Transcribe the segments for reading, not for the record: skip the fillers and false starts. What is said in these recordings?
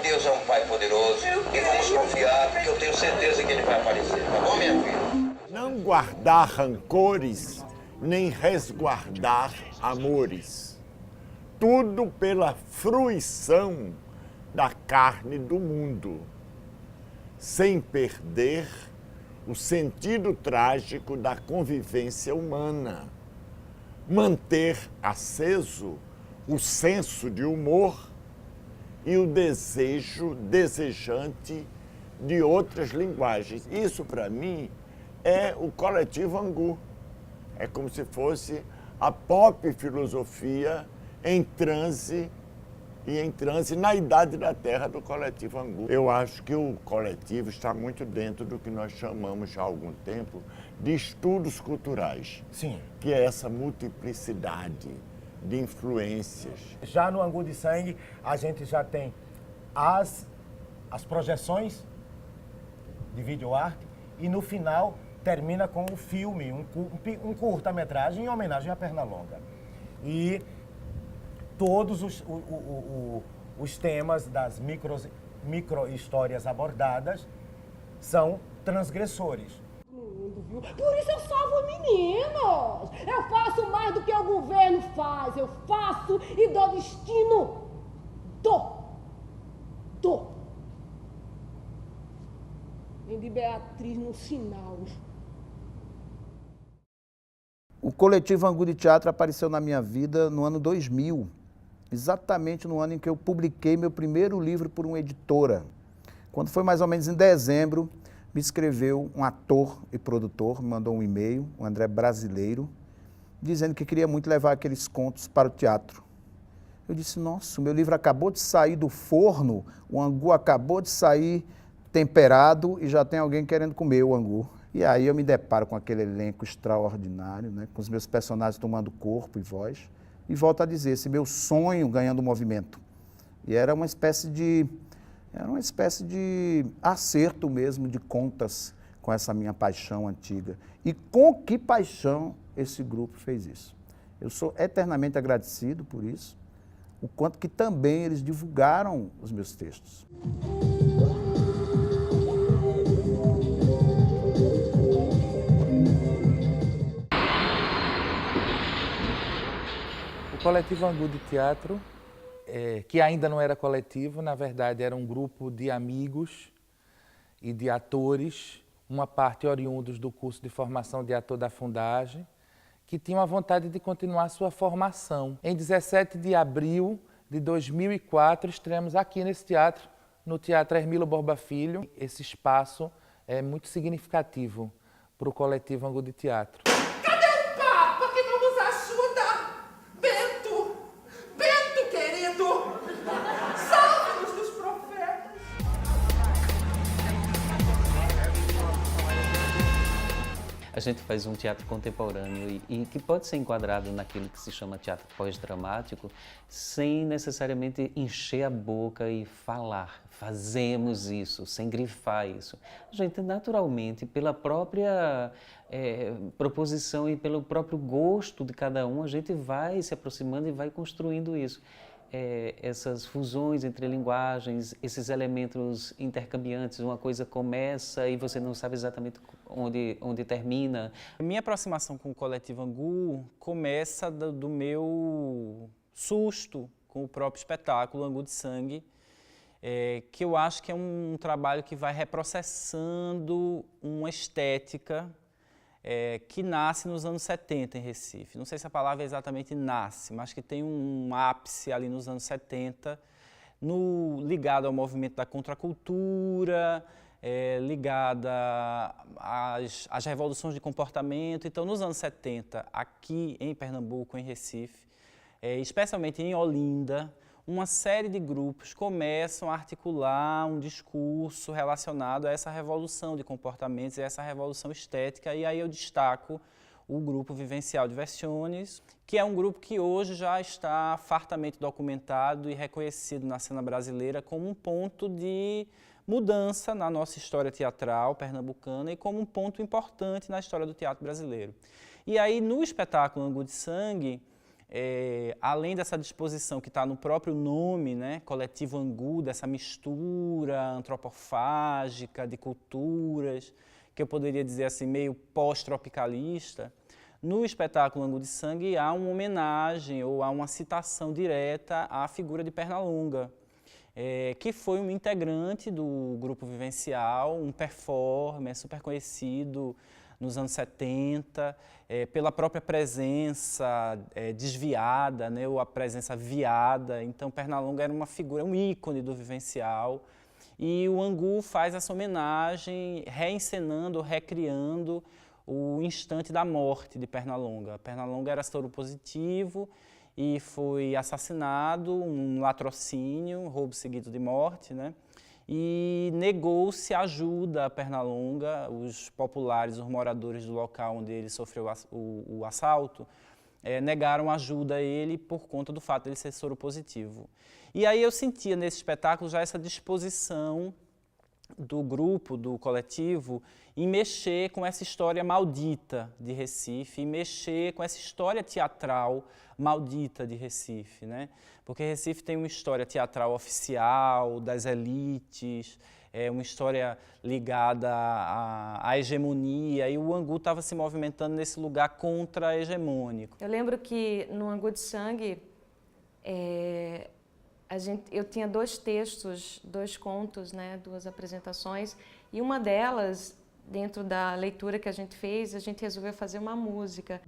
Deus é um Pai poderoso e vamos confiar, porque eu tenho certeza que Ele vai aparecer. Tá bom, minha filha? Não guardar rancores, nem resguardar amores. Tudo pela fruição da carne do mundo, sem perder o sentido trágico da convivência humana. Manter aceso o senso de humor e o desejo desejante de outras linguagens. Isso, para mim, é o coletivo Angu. É como se fosse a pop filosofia em transe na idade da terra do coletivo Angu. Eu acho que o coletivo está muito dentro do que nós chamamos há algum tempo de estudos culturais. Sim. Que é essa multiplicidade de influências. Já no Angu de Sangue, a gente já tem as projeções de videoarte e no final termina com o filme, um curta-metragem em homenagem à Pernalonga. E todos os temas das micro-histórias abordadas são transgressores. Por isso eu salvo os meninos. Eu faço mais do que o governo faz. Eu faço e dou destino. Dou. Vem de Beatriz no sinal. O coletivo Angu de Teatro apareceu na minha vida no ano 2000, exatamente no ano em que eu publiquei meu primeiro livro por uma editora. Quando foi mais ou menos em dezembro, me escreveu um ator e produtor, me mandou um e-mail, o André Brasileiro, dizendo que queria muito levar aqueles contos para o teatro. Eu disse, nossa, o meu livro acabou de sair do forno, o angu acabou de sair temperado e já tem alguém querendo comer o angu. E aí eu me deparo com aquele elenco extraordinário, né, com os meus personagens tomando corpo e voz, e volto a dizer, esse meu sonho ganhando movimento. E era uma espécie de acerto mesmo de contas com essa minha paixão antiga. E com que paixão esse grupo fez isso. Eu sou eternamente agradecido por isso, o quanto que também eles divulgaram os meus textos. O coletivo Angu de Teatro, que ainda não era coletivo, na verdade era um grupo de amigos e de atores, uma parte oriundos do curso de formação de ator da Fundagem, que tinham a vontade de continuar sua formação. Em 17 de abril de 2004, estreamos aqui nesse teatro, no Teatro Hermílio Borba Filho. Esse espaço é muito significativo para o coletivo Angu de Teatro. Cadê o Papa que não nos ajuda? Bento! Bento, querido! Salve-nos dos profetas! A gente faz um teatro contemporâneo e que pode ser enquadrado naquilo que se chama teatro pós-dramático, sem necessariamente encher a boca e falar. Fazemos isso, sem grifar isso. A gente, naturalmente, pela própria proposição e pelo próprio gosto de cada um, a gente vai se aproximando e vai construindo isso. Essas fusões entre linguagens, esses elementos intercambiantes, uma coisa começa e você não sabe exatamente onde termina. A minha aproximação com o coletivo Angu começa do meu susto com o próprio espetáculo Angu de Sangue, que eu acho que é um trabalho que vai reprocessando uma estética que nasce nos anos 70 em Recife. Não sei se a palavra exatamente nasce, mas que tem um ápice ali nos anos 70, ligado ao movimento da contracultura, ligada às revoluções de comportamento. Então, nos anos 70, aqui em Pernambuco, em Recife, especialmente em Olinda, uma série de grupos começam a articular um discurso relacionado a essa revolução de comportamentos e essa revolução estética. E aí eu destaco o grupo Vivencial Diversiones, que é um grupo que hoje já está fartamente documentado e reconhecido na cena brasileira como um ponto de mudança na nossa história teatral pernambucana e como um ponto importante na história do teatro brasileiro. E aí, no espetáculo Angu de Sangue, além dessa disposição que está no próprio nome, né, Coletivo Angu, dessa mistura antropofágica de culturas, que eu poderia dizer assim, meio pós-tropicalista, no espetáculo Angu de Sangue há uma homenagem ou há uma citação direta à figura de Pernalonga, que foi um integrante do grupo Vivencial, um performer super conhecido nos anos 70, pela própria presença desviada, né, ou a presença viada. Então, Pernalonga era uma figura, um ícone do Vivencial. E o Angu faz essa homenagem, reencenando, recriando o instante da morte de Pernalonga. Pernalonga era soropositivo e foi assassinado, um latrocínio, roubo seguido de morte, né? E negou-se ajuda a Pernalonga. Os populares, os moradores do local onde ele sofreu o assalto, negaram ajuda a ele por conta do fato de ele ser soropositivo. E aí eu sentia nesse espetáculo já essa disposição do grupo, do coletivo, em mexer com essa história maldita de Recife, em mexer com essa história teatral maldita de Recife, né? Porque Recife tem uma história teatral oficial, das elites, uma história ligada à hegemonia, e o Angu estava se movimentando nesse lugar contra-hegemônico. Eu lembro que no Angu de Sangue, eu tinha 2 textos, 2 contos, né, 2 apresentações, e uma delas, dentro da leitura que a gente fez, a gente resolveu fazer uma música.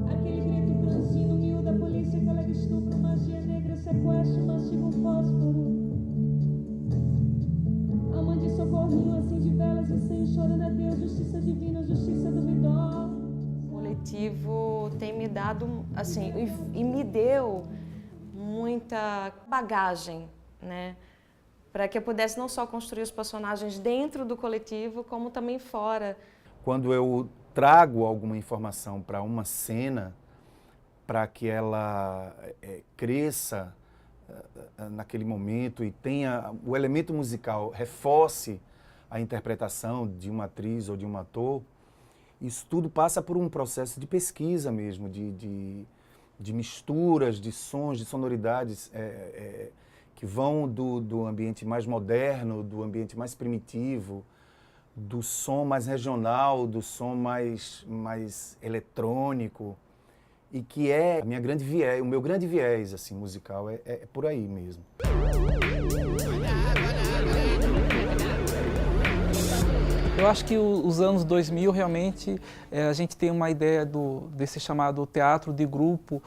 Aquele grito franzino, miúda, polícia, colega, estupro, magia negra, sequestro, mastigo, fósforo. A mãe de socorrinho, assim de velas e sem chorando a Deus, justiça divina, justiça do vidó. O coletivo tem me dado, assim, e me deu muita bagagem, né? Para que eu pudesse não só construir os personagens dentro do coletivo, como também fora. Quando eu trago alguma informação para uma cena, para que ela cresça naquele momento e tenha o elemento musical, reforce a interpretação de uma atriz ou de um ator, isso tudo passa por um processo de pesquisa mesmo, de misturas, de sons, de sonoridades que vão do ambiente mais moderno, do ambiente mais primitivo, do som mais regional, do som mais eletrônico, e que é a minha grande viés, o meu grande viés assim, musical, é por aí mesmo. Eu acho que os anos 2000 realmente a gente tem uma ideia desse chamado teatro de grupo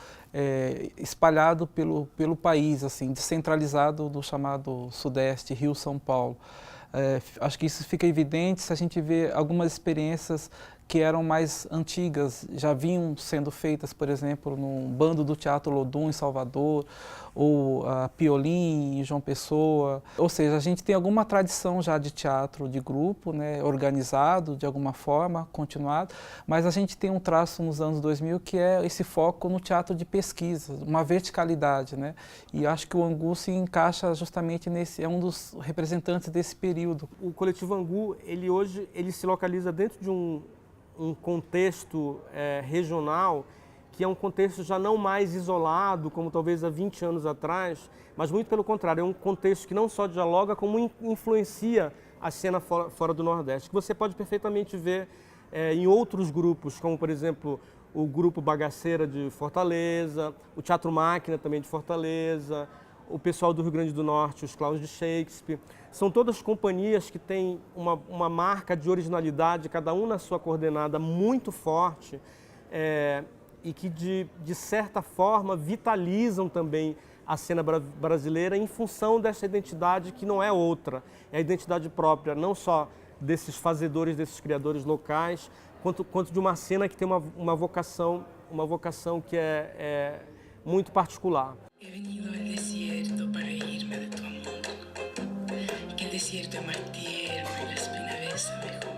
espalhado pelo país, assim, descentralizado do chamado Sudeste, Rio, São Paulo. Acho que isso fica evidente se a gente vê algumas experiências que eram mais antigas, já vinham sendo feitas, por exemplo, no Bando do Teatro Lodum, em Salvador, ou a Piolim, em João Pessoa. Ou seja, a gente tem alguma tradição já de teatro de grupo, né, organizado de alguma forma, continuado, mas a gente tem um traço nos anos 2000 que é esse foco no teatro de pesquisa, uma verticalidade, né? E acho que o Angu se encaixa justamente nesse, é um dos representantes desse período. O coletivo Angu, hoje se localiza dentro de um contexto regional, que é um contexto já não mais isolado, como talvez há 20 anos atrás, mas muito pelo contrário, é um contexto que não só dialoga, como influencia a cena fora do Nordeste, que você pode perfeitamente ver em outros grupos, como por exemplo o Grupo Bagaceira de Fortaleza, o Teatro Máquina também de Fortaleza, o pessoal do Rio Grande do Norte, os Cláudios de Shakespeare. São todas companhias que têm uma marca de originalidade, cada um na sua coordenada muito forte, e que, de certa forma, vitalizam também a cena brasileira em função dessa identidade que não é outra. É a identidade própria, não só desses fazedores, desses criadores locais, quanto de uma cena que tem uma vocação que é muito particular. He venido al desierto para irme de tu amor, que el desierto es más tierno y la espina besa mejor.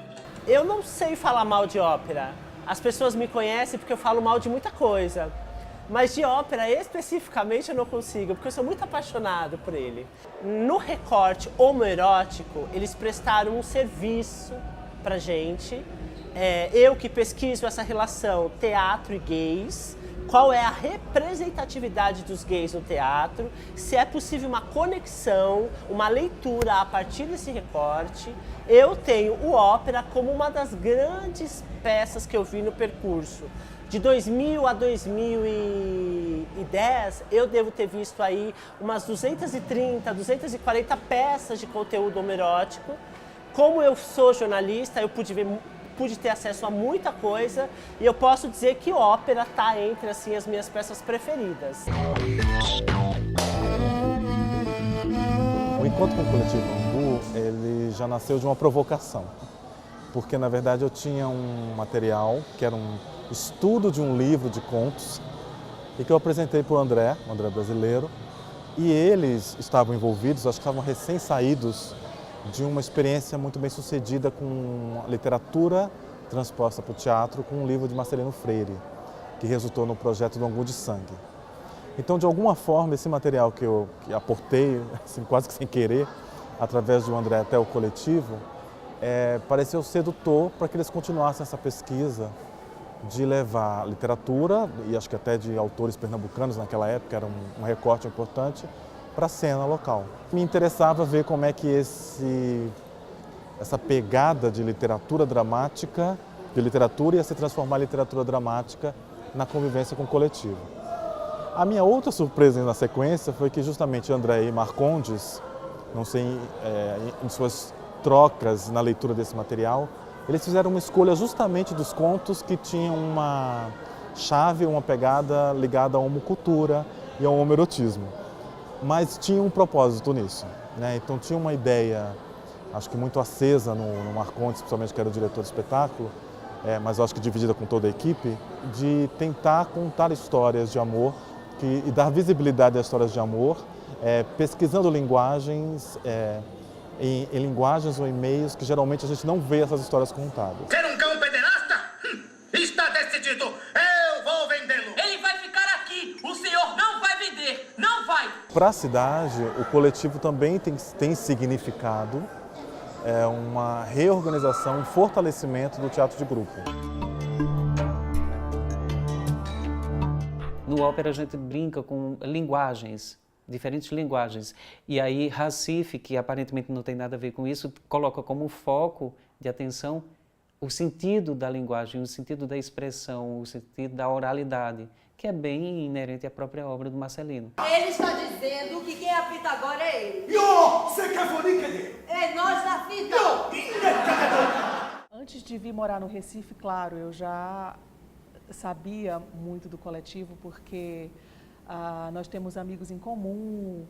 Eu não sei falar mal de ópera. As pessoas me conhecem porque eu falo mal de muita coisa. Mas de ópera, especificamente, eu não consigo, porque eu sou muito apaixonado por ele. No recorte homoerótico, eles prestaram um serviço pra gente. Eu que pesquiso essa relação teatro e gays, qual é a representatividade dos gays no teatro, se é possível uma conexão, uma leitura a partir desse recorte. Eu tenho o ópera como uma das grandes peças que eu vi no percurso. De 2000 a 2010, eu devo ter visto aí umas 230, 240 peças de conteúdo homoerótico. Como eu sou jornalista, eu pude ter acesso a muita coisa e eu posso dizer que ópera está entre assim, as minhas peças preferidas. O encontro com o Coletivo Angu, ele já nasceu de uma provocação, porque na verdade eu tinha um material que era um estudo de um livro de contos e que eu apresentei para o André brasileiro, e eles estavam envolvidos, acho que estavam recém-saídos de uma experiência muito bem sucedida com a literatura transposta para o teatro com um livro de Marcelino Freire, que resultou no projeto do Angu de Sangue. Então, de alguma forma, esse material que eu aportei, assim, quase que sem querer, através do André até o coletivo, pareceu sedutor para que eles continuassem essa pesquisa de levar literatura, e acho que até de autores pernambucanos naquela época, era um recorte importante, para a cena local. Me interessava ver como é que essa pegada de literatura dramática, de literatura ia se transformar em literatura dramática na convivência com o coletivo. A minha outra surpresa na sequência foi que justamente André e Marcondes, não sei, em suas trocas na leitura desse material, eles fizeram uma escolha justamente dos contos que tinham uma chave, uma pegada ligada à homocultura e ao homoerotismo. Mas tinha um propósito nisso, né? Então tinha uma ideia, acho que muito acesa no Marcondes, principalmente que era o diretor do espetáculo, mas acho que dividida com toda a equipe, de tentar contar histórias de amor e dar visibilidade às histórias de amor, pesquisando linguagens, em linguagens ou em meios que geralmente a gente não vê essas histórias contadas. Ser um cão pederasta? Está decidido! Eu vou vendê-lo! Ele vai ficar aqui! O senhor não vai vender! Não vai! Para a cidade, o coletivo também tem significado uma reorganização, um fortalecimento do teatro de grupo. No ópera a gente brinca com linguagens, diferentes linguagens. E aí Recife, que aparentemente não tem nada a ver com isso, coloca como foco de atenção o sentido da linguagem, o sentido da expressão, o sentido da oralidade, que é bem inerente à própria obra do Marcelino. Ele está dizendo que quem apita agora é ele. Você quer É nós na fita! Antes de vir morar no Recife, claro, eu já sabia muito do coletivo, porque nós temos amigos em comum,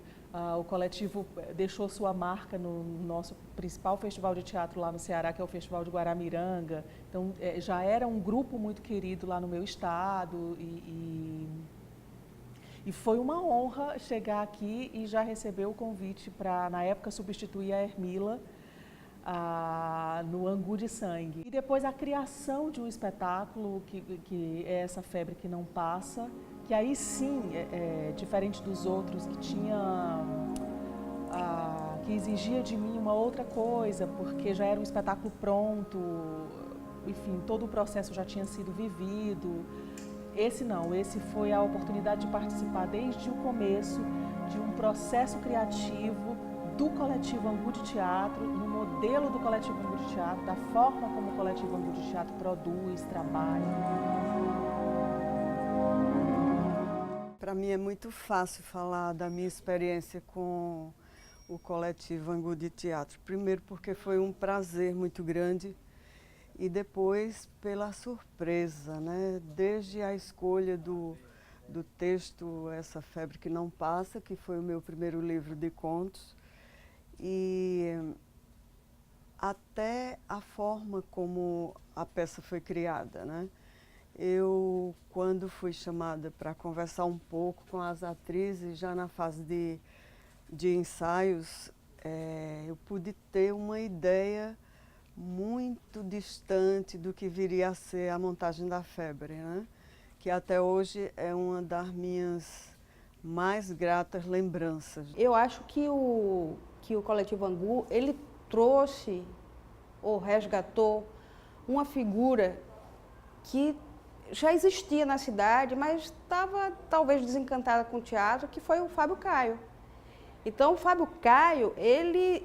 o coletivo deixou sua marca no nosso principal festival de teatro lá no Ceará, que é o Festival de Guaramiranga. Então, já era um grupo muito querido lá no meu estado e foi uma honra chegar aqui e já receber o convite para, na época, substituir a Hermila no Angu de Sangue. E depois a criação de um espetáculo que é essa febre que não passa, que aí sim, diferente dos outros, que exigia de mim uma outra coisa, porque já era um espetáculo pronto, enfim, todo o processo já tinha sido vivido. Esse não, esse foi a oportunidade de participar desde o começo de um processo criativo do Coletivo Angu de Teatro, no modelo do Coletivo Angu de Teatro, da forma como o Coletivo Angu de Teatro produz, trabalha. Para mim é muito fácil falar da minha experiência com o Coletivo Angu de Teatro. Primeiro porque foi um prazer muito grande e depois pela surpresa, né? Desde a escolha do texto Essa Febre que Não Passa, que foi o meu primeiro livro de contos, e até a forma como a peça foi criada, né? Eu, quando fui chamada para conversar um pouco com as atrizes, já na fase de ensaios, eu pude ter uma ideia muito distante do que viria a ser a montagem da Febre, né? que até hoje é uma das minhas mais gratas lembranças. Eu acho que o Coletivo Angu, ele trouxe ou resgatou uma figura que já existia na cidade, mas estava talvez desencantada com o teatro, que foi o Fábio Caio. Então, o Fábio Caio, ele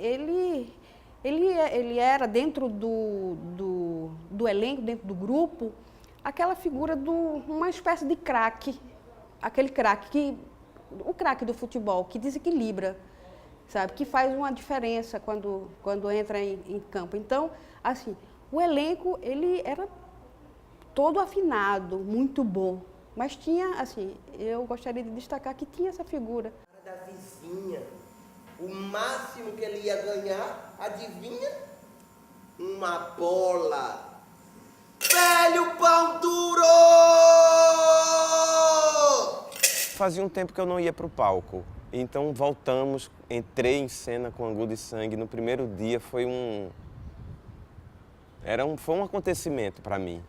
era dentro do elenco, dentro do grupo, aquela figura uma espécie de craque, aquele craque o craque do futebol, que desequilibra, sabe, que faz uma diferença quando entra em campo. Então, assim, o elenco, ele era todo afinado, muito bom, mas tinha, assim, eu gostaria de destacar que tinha essa figura. Da vizinha, o máximo que ele ia ganhar, adivinha? Uma bola. Velho pão duro! Fazia um tempo que eu não ia para o palco, então voltamos, entrei em cena com Angu de Sangue. No primeiro dia foi um acontecimento para mim,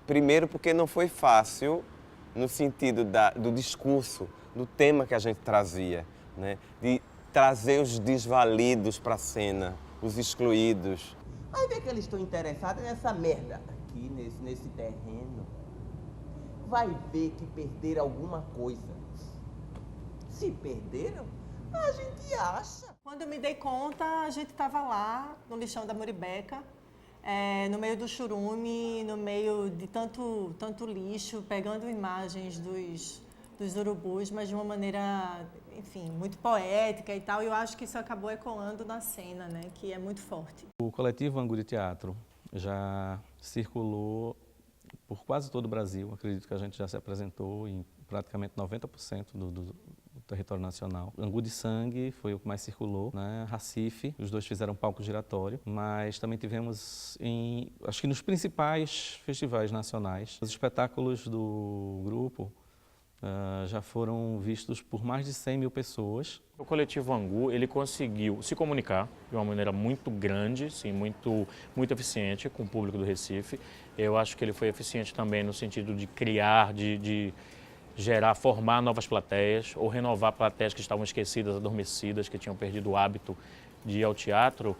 primeiro porque não foi fácil no sentido do discurso, do tema que a gente trazia, né? De trazer os desvalidos para a cena, os excluídos. Vai ver que eles estão interessados nessa merda aqui, nesse terreno. Vai ver que perderam alguma coisa. Se perderam, a gente acha. Quando eu me dei conta, a gente estava lá no lixão da Muribeca, no meio do churume, no meio de tanto lixo, pegando imagens dos urubus, mas de uma maneira, enfim, muito poética e tal. E eu acho que isso acabou ecoando na cena, né, que é muito forte. O Coletivo Angu de Teatro já circulou por quase todo o Brasil. Acredito que a gente já se apresentou em praticamente 90% do território nacional. Angu de Sangue foi o que mais circulou, né? Recife, os dois fizeram palco giratório, mas também tivemos acho que nos principais festivais nacionais. Os espetáculos do grupo já foram vistos por mais de 100 mil pessoas. O Coletivo Angu, ele conseguiu se comunicar de uma maneira muito grande, sim, muito eficiente com o público do Recife. Eu acho que ele foi eficiente também no sentido de criar, de gerar, formar novas plateias ou renovar plateias que estavam esquecidas, adormecidas, que tinham perdido o hábito de ir ao teatro,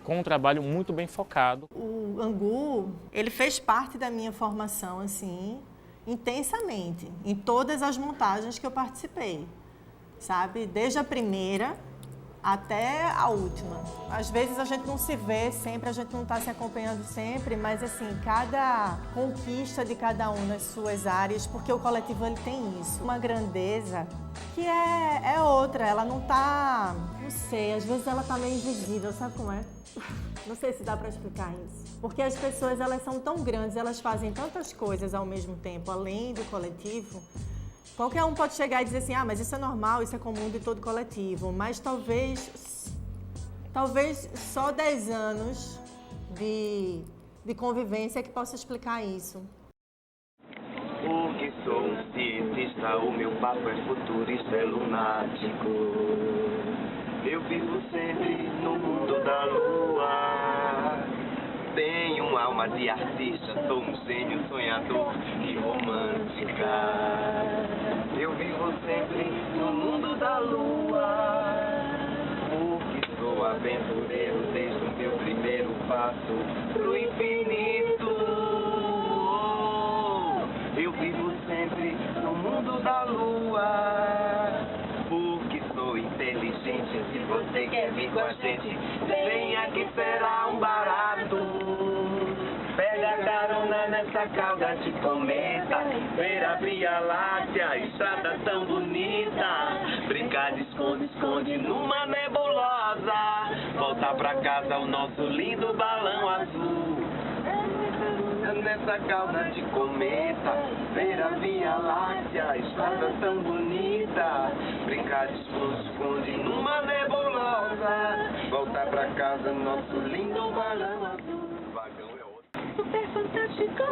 com um trabalho muito bem focado. O Angu, ele fez parte da minha formação, assim, intensamente, em todas as montagens que eu participei, sabe? Desde a primeira até a última. Às vezes a gente não se vê sempre, a gente não está se acompanhando sempre, mas assim, cada conquista de cada um nas suas áreas, porque o coletivo ele tem isso, uma grandeza que é outra, ela não tá, não sei, às vezes ela tá meio invisível, sabe como é? Não sei se dá para explicar isso. Porque as pessoas, elas são tão grandes, elas fazem tantas coisas ao mesmo tempo, além do coletivo. Qualquer um pode chegar e dizer assim, mas isso é normal, isso é comum de todo coletivo. Mas talvez só 10 anos de convivência que possa explicar isso. Porque sou um cientista, o meu papo é futurista, é lunático. Eu vivo sempre no mundo da lua. Tenho uma alma de artista, sou um gênio sonhador e romântica. Eu vivo sempre no mundo da lua, porque sou aventureiro desde o meu primeiro passo pro infinito. Eu vivo sempre no mundo da lua, porque sou inteligente. Se você quer vir com a gente, venha que será um barato. Pega carona nessa cauda de cometa, ver a Via Láctea, estrada tão bonita. Brincar de esconde-esconde numa nebulosa, voltar pra casa o nosso lindo balão azul. Nessa cauda de cometa, ver a Via Láctea, estrada tão bonita. Brincar de esconde-esconde numa nebulosa, voltar pra casa nosso lindo balão azul. Vagão é outro. Super fantástico.